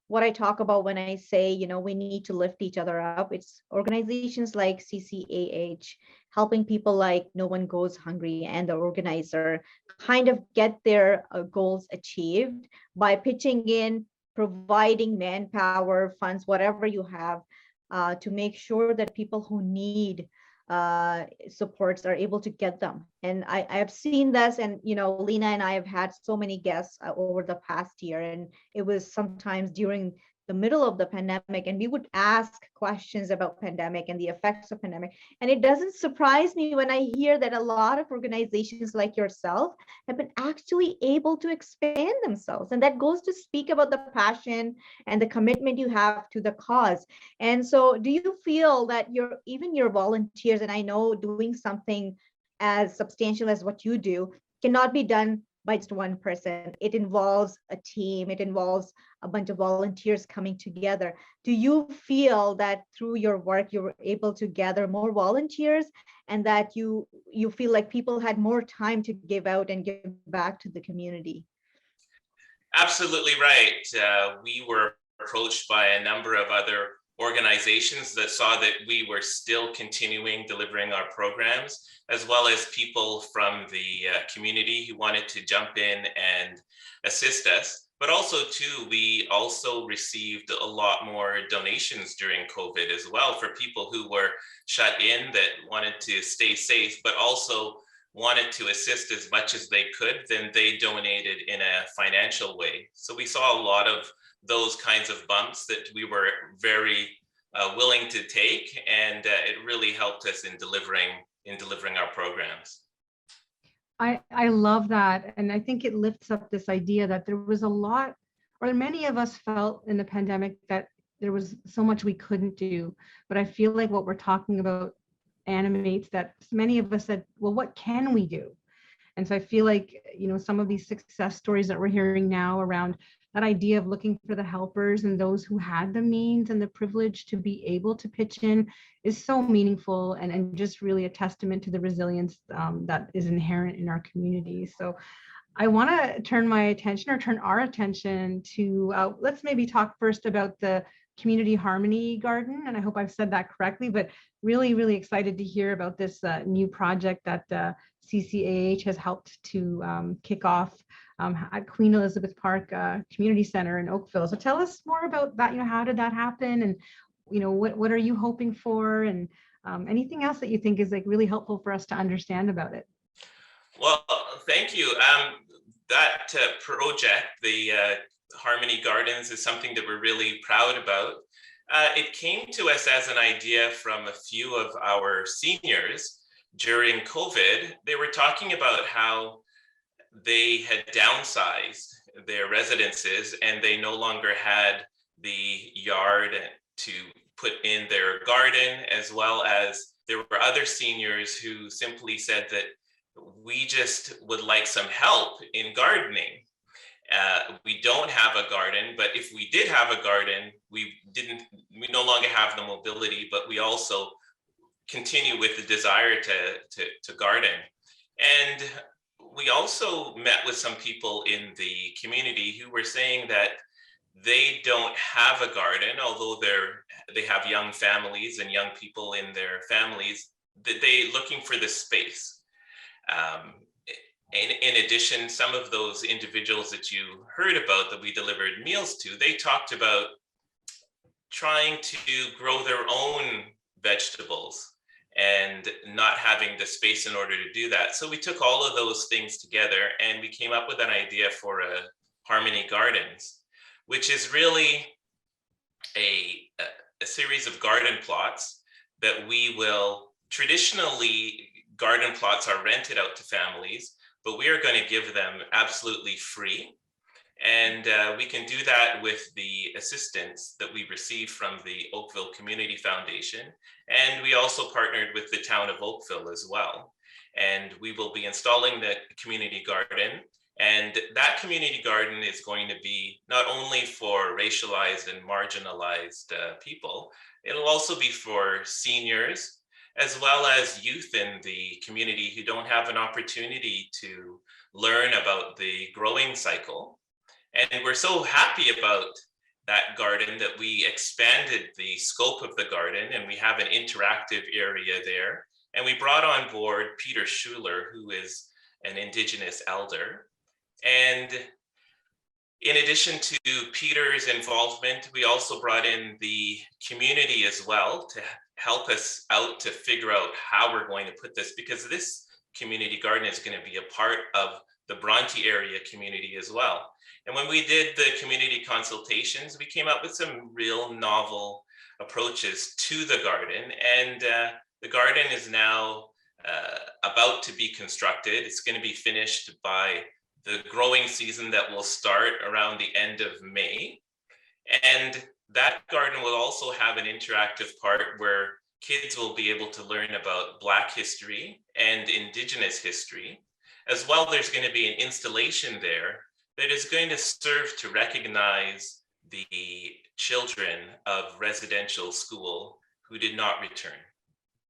what I talk about when I say, we need to lift each other up. It's organizations like CCAH helping people like No One Goes Hungry and the organizer kind of get their goals achieved by pitching in, providing manpower, funds, whatever you have, to make sure that people who need supports are able to get them. And I have seen this, and Leena and I have had so many guests over the past year, and it was sometimes during the middle of the pandemic, and we would ask questions about pandemic and the effects of pandemic. And it doesn't surprise me when I hear that a lot of organizations like yourself have been actually able to expand themselves, and that goes to speak about the passion and the commitment you have to the cause. And so do you feel that even your volunteers, and I know doing something as substantial as what you do cannot be done by just one person. It involves a team, it involves a bunch of volunteers coming together. Do you feel that through your work you were able to gather more volunteers, and that you feel like people had more time to give out and give back to the community? Absolutely right. We were approached by a number of other organizations that saw that we were still continuing delivering our programs, as well as people from the community who wanted to jump in and assist us. But also too, we also received a lot more donations during COVID as well, for people who were shut in that wanted to stay safe, but also wanted to assist as much as they could. Then they donated in a financial way. So we saw a lot of those kinds of bumps that we were very willing to take, and it really helped us in delivering our programs. I love that, and I think it lifts up this idea that there was a lot, or many of us felt in the pandemic that there was so much we couldn't do. But I feel like what we're talking about animates that many of us said, well, what can we do? And so I feel like, some of these success stories that we're hearing now around that idea of looking for the helpers and those who had the means and the privilege to be able to pitch in is so meaningful, and just really a testament to the resilience that is inherent in our communities. So I want to turn our attention to, let's maybe talk first about the Community Harmony Garden. And I hope I've said that correctly, but really, really excited to hear about this new project that CCAH has helped to kick off at Queen Elizabeth Park Community Center in Oakville. So tell us more about that. How did that happen? And, what are you hoping for? And anything else that you think is really helpful for us to understand about it? Well, thank you. That project, the Harmony Gardens, is something that we're really proud about. It came to us as an idea from a few of our seniors during COVID. They were talking about how they had downsized their residences and they no longer had the yard to put in their garden, as well as there were other seniors who simply said that we just would like some help in gardening. We don't have a garden, but if we did have a garden, we no longer have the mobility, but we also continue with the desire to garden. And we also met with some people in the community who were saying that they don't have a garden, although they have young families and young people in their families, that they're looking for the space. In addition, some of those individuals that you heard about that we delivered meals to, they talked about trying to grow their own vegetables and not having the space in order to do that. So we took all of those things together and we came up with an idea for a Harmony Gardens, which is really a series of garden plots that we will traditionally, garden plots are rented out to families, but we are going to give them absolutely free. And we can do that with the assistance that we receive from the Oakville Community Foundation. And we also partnered with the town of Oakville as well. And we will be installing the community garden. And that community garden is going to be not only for racialized and marginalized people, it'll also be for seniors, as well as youth in the community who don't have an opportunity to learn about the growing cycle. And we're so happy about that garden that we expanded the scope of the garden, and we have an interactive area there. And we brought on board Peter Schuler, who is an Indigenous elder. And in addition to Peter's involvement, we also brought in the community as well to help us out to figure out how we're going to put this, because this community garden is going to be a part of the Bronte area community as well. And when we did the community consultations, we came up with some real novel approaches to the garden. And the garden is now about to be constructed. It's going to be finished by the growing season that will start around the end of May. And that garden will also have an interactive part where kids will be able to learn about Black history and Indigenous history. As well, there's going to be an installation there that is going to serve to recognize the children of residential school who did not return.